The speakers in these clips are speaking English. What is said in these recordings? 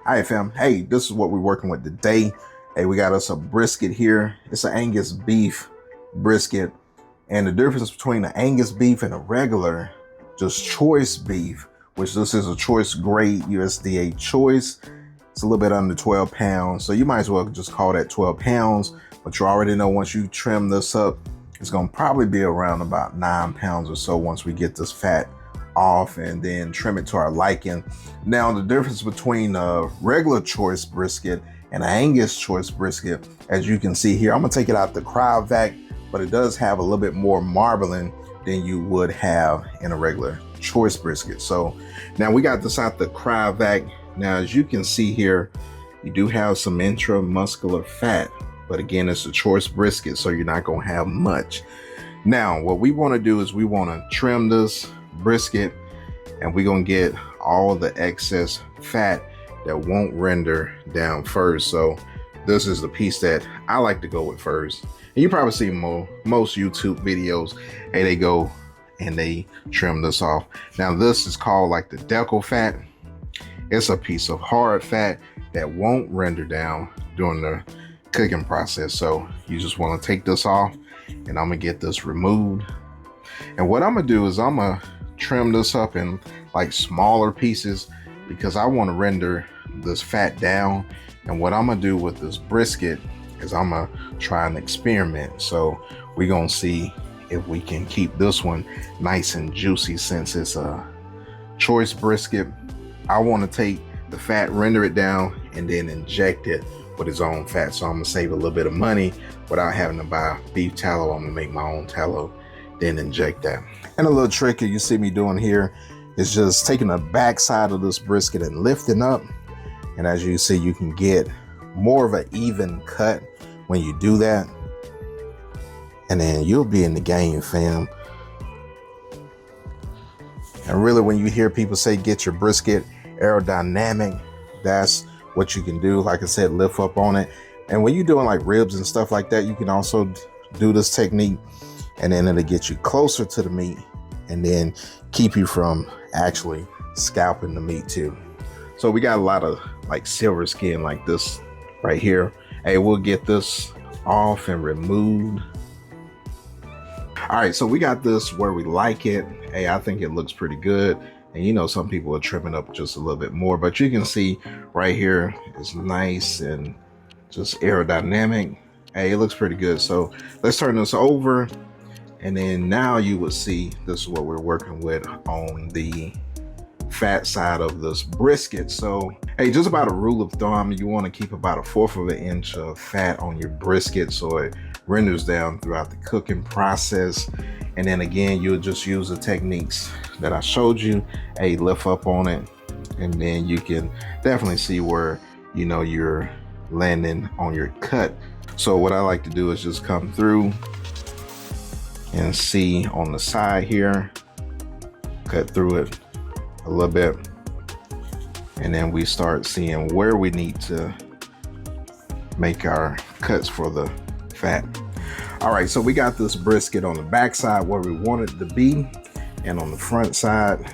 All right, fam. Hey, this is what we're working with today. Hey, we got us a brisket here. It's an Angus beef brisket. And the difference between the Angus beef and a regular, just choice beef, which this is a choice grade USDA choice. It's a little bit under 12 pounds. So you might as well just call that 12 pounds. But you already know once you trim this up, it's going to probably be around about 9 pounds or so once we get this fat off and then trim it to our liking. Now, the difference between a regular choice brisket and an Angus choice brisket, as you can see here, I'm gonna take it out the cryovac, but it does have a little bit more marbling than you would have in a regular choice brisket. So now we got this out the cryovac. Now, as you can see here, you do have some intramuscular fat, but again, it's a choice brisket, so you're not gonna have much. Now, what we wanna do is we wanna trim this brisket and we're gonna get all the excess fat that won't render down first. So this is the piece that I like to go with first. And you probably see most YouTube videos, hey, they go and they trim this off. Now this is called like the decal fat. It's a piece of hard fat that won't render down during the cooking process. So you just want to take this off and I'm gonna get this removed. And what I'm gonna do is I'm gonna trim this up in like smaller pieces because I want to render this fat down. And what I'm gonna do with this brisket is I'm gonna try an experiment. So we're gonna see if we can keep this one nice and juicy. Since it's a choice brisket, I want to take the fat, render it down, and then inject it with its own fat. So I'm gonna save a little bit of money without having to buy beef tallow. I'm gonna make my own tallow, then inject that. And a little trick you see me doing here is just taking the back side of this brisket and lifting up. And as you see, you can get more of an even cut when you do that. And then you'll be in the game, fam. And really, when you hear people say get your brisket aerodynamic, that's what you can do. Like I said, lift up on it. And when you're doing like ribs and stuff like that, you can also do this technique, and then it'll get you closer to the meat and then keep you from actually scalping the meat too. So we got a lot of like silver skin like this right here. Hey, we'll get this off and removed. All right, so we got this where we like it. Hey, I think it looks pretty good. And you know, some people are trimming up just a little bit more, but you can see right here, it's nice and just aerodynamic. Hey, it looks pretty good. So let's turn this over. And then now you will see this is what we're working with on the fat side of this brisket. So, hey, just about a rule of thumb, you want to keep about 1/4 of an inch of fat on your brisket so it renders down throughout the cooking process. And then again, you'll just use the techniques that I showed you. Hey, lift up on it, and then you can definitely see where, you know, you're landing on your cut. So what I like to do is just come through and see on the side here, cut through it a little bit, and then we start seeing where we need to make our cuts for the fat. All right, so we got this brisket on the back side where we want it to be, and on the front side,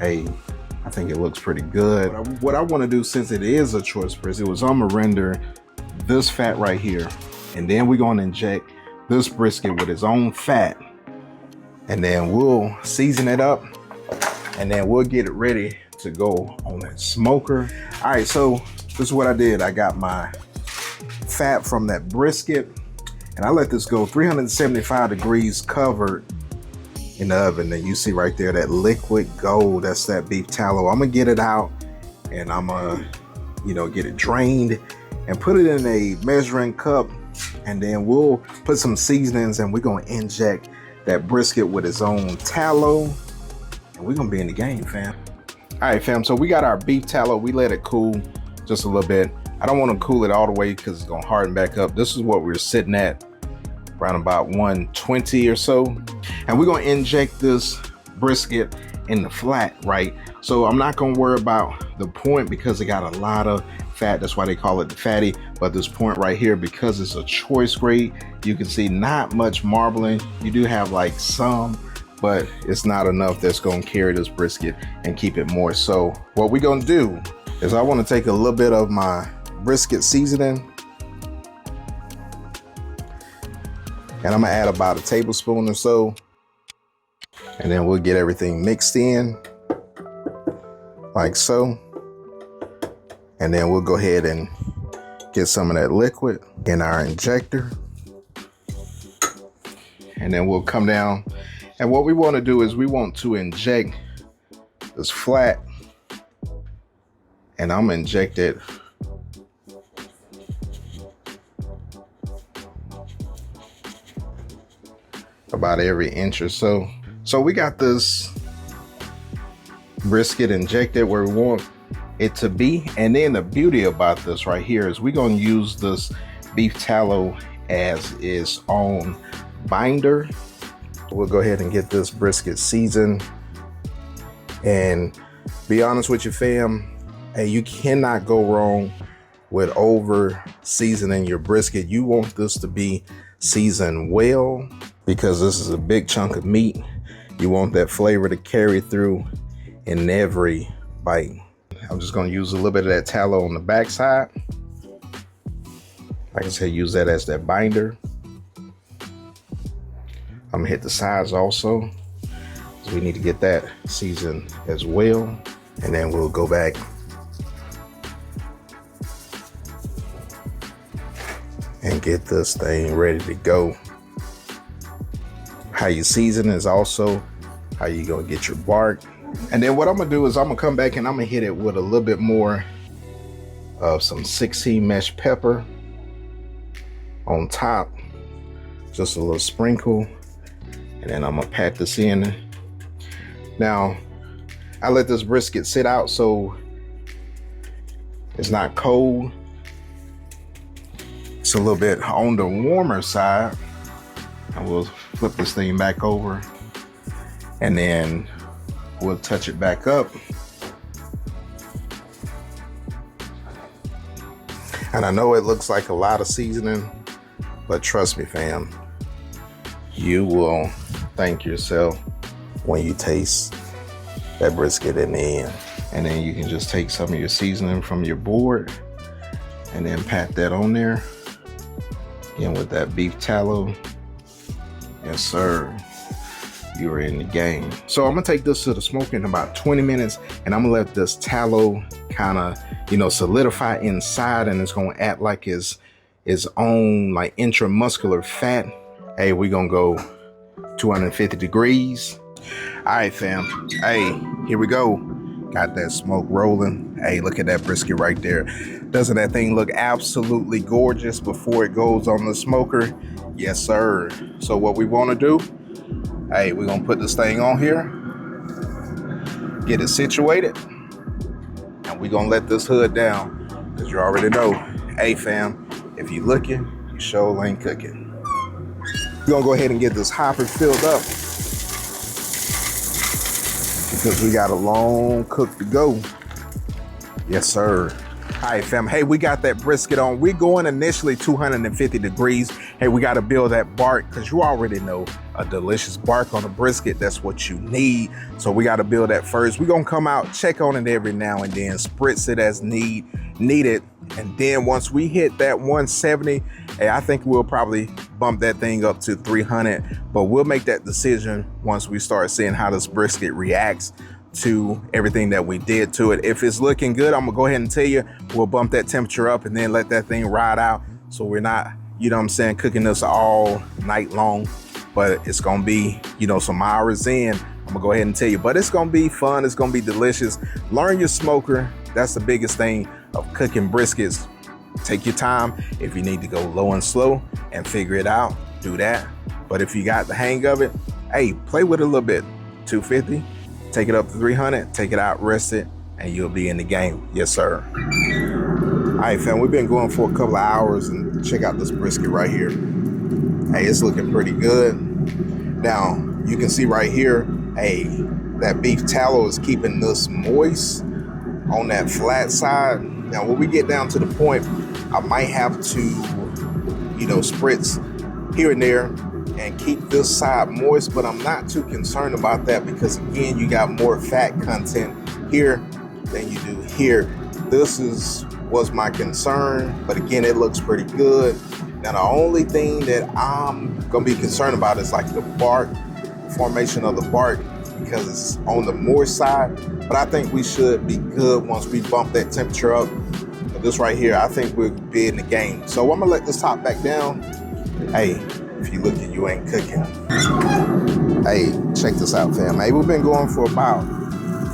hey, I think it looks pretty good. What I want to do, since it is a choice brisket, was I'm gonna render this fat right here, and then we're gonna inject this brisket with its own fat, and then we'll season it up, and then we'll get it ready to go on that smoker. All right, so this is what I did. I got my fat from that brisket, and I let this go 375 degrees covered in the oven. And you see right there that liquid gold, that's that beef tallow. I'm gonna get it out, and I'm gonna, you know, get it drained and put it in a measuring cup. And then we'll put some seasonings, and we're gonna inject that brisket with its own tallow, and we're gonna be in the game, fam. All right, fam, so we got our beef tallow. We let it cool just a little bit. I don't want to cool it all the way because it's gonna harden back up. This is what we're sitting at, around about 120 or so. And we're gonna inject this brisket in the flat, right? So I'm not gonna worry about the point because it got a lot of fat. That's why they call it the fatty. But this point right here, because it's a choice grade, you can see not much marbling. You do have like some, but it's not enough that's gonna carry this brisket and keep it moist. So what we're gonna do is I want to take a little bit of my brisket seasoning, and I'm gonna add about a tablespoon or so, and then we'll get everything mixed in like so. And then we'll go ahead and get some of that liquid in our injector. And then we'll come down. And what we want to do is we want to inject this flat. And I'm gonna inject it about every inch or so. So we got this brisket injected where we want it to be. And then the beauty about this right here is we're going to use this beef tallow as its own binder. We'll go ahead and get this brisket seasoned. And be honest with you, fam, hey, you cannot go wrong with over seasoning your brisket. You want this to be seasoned well because this is a big chunk of meat. You want that flavor to carry through in every bite. I'm just going to use a little bit of that tallow on the back side. Like I said, use that as that binder. I'm gonna hit the sides also, so we need to get that seasoned as well. And then we'll go back and get this thing ready to go. How you season is also how you gonna get your bark. And then what I'm gonna do is I'm gonna come back and I'm gonna hit it with a little bit more of some 16 mesh pepper on top, just a little sprinkle. And then I'm gonna pat this in. Now, I let this brisket sit out so it's not cold. It's a little bit on the warmer side. I will flip this thing back over and then we'll touch it back up. And I know it looks like a lot of seasoning, but trust me, fam, you will thank yourself when you taste that brisket in the end. And then you can just take some of your seasoning from your board and then pat that on there. Again, with that beef tallow. Yes, sir. You are in the game. So I'm gonna take this to the smoker in about 20 minutes and I'm gonna let this tallow kind of, solidify inside, and it's gonna act like its own like intramuscular fat. Hey, we're gonna go 250 degrees. All right, fam. Hey, here we go. Got that smoke rolling. Hey, look at that brisket right there. Doesn't that thing look absolutely gorgeous before it goes on the smoker? Yes, sir. So what we want to do, hey, we're gonna put this thing on here, get it situated, and we're gonna let this hood down, because you already know, hey fam, if you looking, you sure ain't cooking. We're gonna go ahead and get this hopper filled up because we got a long cook to go. Yes, sir. All right, fam. Hey, we got that brisket on. We're going initially 250 degrees. Hey, we got to build that bark because you already know a delicious bark on a brisket. That's what you need. So we got to build that first. We're going to come out, check on it every now and then, spritz it as needed. And then once we hit that 170, hey, I think we'll probably bump that thing up to 300. But we'll make that decision once we start seeing how this brisket reacts to everything that we did to it. If it's looking good, I'm gonna go ahead and tell you, we'll bump that temperature up and then let that thing ride out. So we're not, cooking this all night long, but it's gonna be, some hours in. I'm gonna go ahead and tell you, but it's gonna be fun. It's gonna be delicious. Learn your smoker. That's the biggest thing of cooking briskets. Take your time. If you need to go low and slow and figure it out, do that. But if you got the hang of it, hey, play with it a little bit. 250. Take it up to 300, take it out, rest it, and you'll be in the game. Yes, sir. All right, fam, we've been going for a couple of hours, and check out this brisket right here. Hey, it's looking pretty good. Now, you can see right here, hey, that beef tallow is keeping this moist on that flat side. Now, when we get down to the point, I might have to, spritz here and there and keep this side moist, but I'm not too concerned about that because again, you got more fat content here than you do here. This was my concern, but again, it looks pretty good. Now, the only thing that I'm gonna be concerned about is like the bark, formation of the bark, because it's on the moist side. But I think we should be good once we bump that temperature up. But this right here, I think we'll be in the game. So I'm gonna let this top back down. Hey, if you looking, you ain't cooking. Hey, check this out, fam. Hey, we've been going for about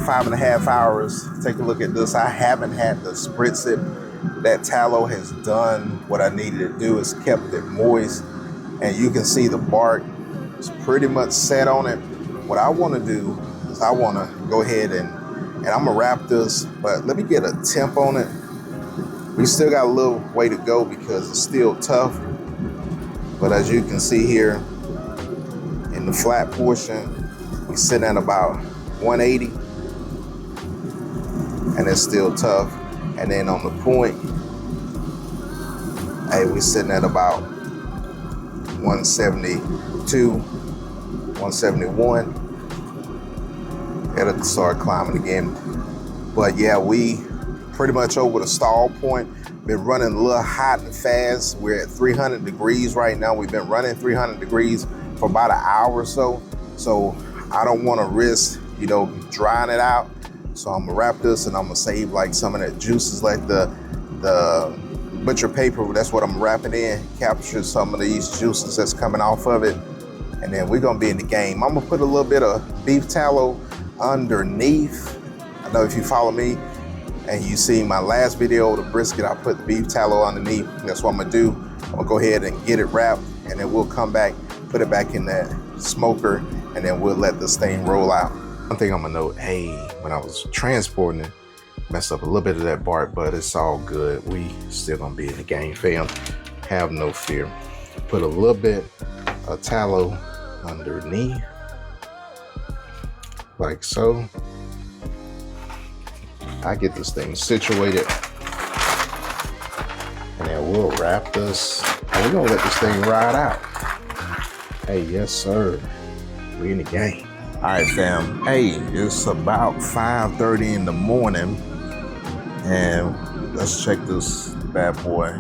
5.5 hours. Take a look at this. I haven't had to spritz it. That tallow has done what I needed to do. It's kept it moist, and you can see the bark is pretty much set on it. What I want to do is I want to go ahead and I'm gonna wrap this, but let me get a temp on it. We still got a little way to go because it's still tough. But as you can see here in the flat portion, we sitting at about 180, and it's still tough. And then on the point, hey, we sitting at about 172, 171. Gotta start climbing again. But yeah, we pretty much over the stall point. Been running a little hot and fast. We're at 300 degrees right now. We've been running 300 degrees for about an hour or so. So I don't want to risk, drying it out. So I'm gonna wrap this and I'm gonna save like some of that juices, like the butcher paper. That's what I'm wrapping in. Capture some of these juices that's coming off of it. And then we're gonna be in the game. I'm gonna put a little bit of beef tallow underneath. I know if you follow me and you see my last video, the brisket, I put the beef tallow underneath. That's what I'm gonna do. I'm gonna go ahead and get it wrapped, and then we'll come back, put it back in that smoker, and then we'll let this thing roll out. One thing I'm gonna note, hey, when I was transporting it, messed up a little bit of that bark, but it's all good. We still gonna be in the game, fam. Have no fear. Put a little bit of tallow underneath, like so. I get this thing situated, and then we'll wrap this, and we're gonna let this thing ride out. Hey, yes sir, we in the game. All right, fam. Hey, it's about 5:30 in the morning, and let's check this bad boy.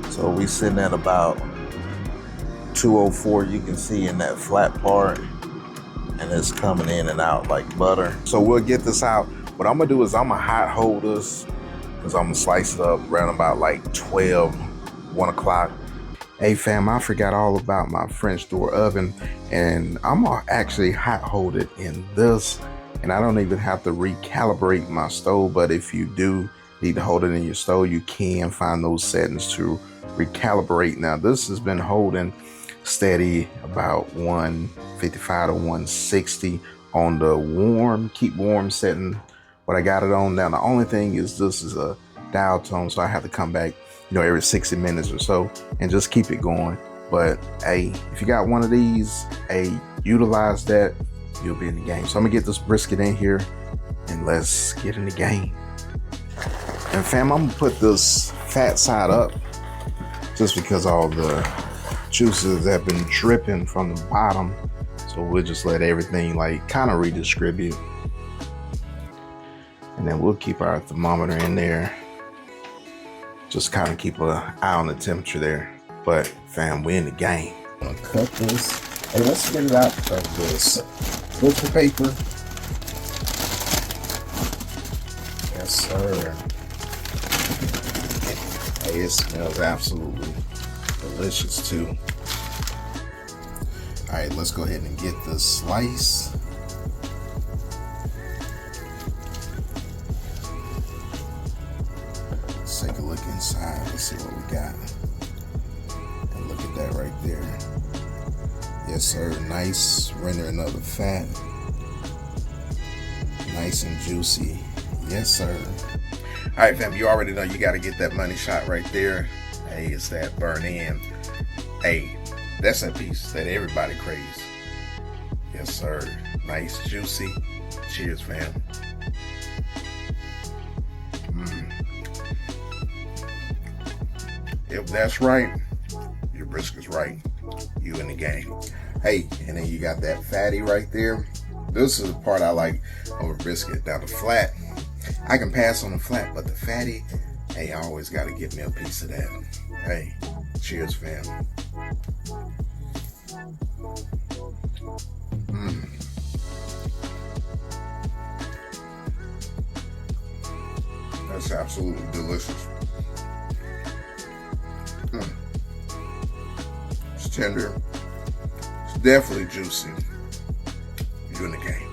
So we sitting at about 204. You can see in that flat part, and it's coming in and out like butter. So we'll get this out. What I'm gonna do is I'm gonna hot hold this, because I'm gonna slice it up around about like 12, 1 o'clock. Hey fam, I forgot all about my French door oven, and I'm gonna actually hot hold it in this, and I don't even have to recalibrate my stove. But if you do need to hold it in your stove, you can find those settings to recalibrate. Now this has been holding steady about 155 to 160 on the warm, keep warm setting. What I got it on now, the only thing is this is a dial tone, so I have to come back every 60 minutes or so and just keep it going. But hey, if you got one of these, hey, utilize that, you'll be in the game. So I'm gonna get this brisket in here and let's get in the game. And fam, I'm gonna put this fat side up just because all the juices have been dripping from the bottom. So we'll just let everything like kind of redistribute. And then we'll keep our thermometer in there. Just kind of keep an eye on the temperature there. But fam, we're in the game. I'm gonna cut this. Hey, let's get it out of this butcher paper. Yes, sir. Hey, it smells absolutely delicious too. All right, let's go ahead and get this slice. Let's take a look inside. Let's see what we got. And look at that right there. Yes, sir. Nice rendering of the fat. Nice and juicy. Yes, sir. All right, fam, you already know you got to get that money shot right there. Hey, it's that burn in. Hey, that's that piece that everybody craves. Yes, sir. Nice, juicy. Cheers, fam. If that's right, your brisket's right. You in the game. Hey, and then you got that fatty right there. This is the part I like over brisket. Now the flat, I can pass on the flat, but the fatty, hey, I always got to get me a piece of that. Hey, cheers, fam. That's absolutely delicious. It's tender. It's definitely juicy. You in the game.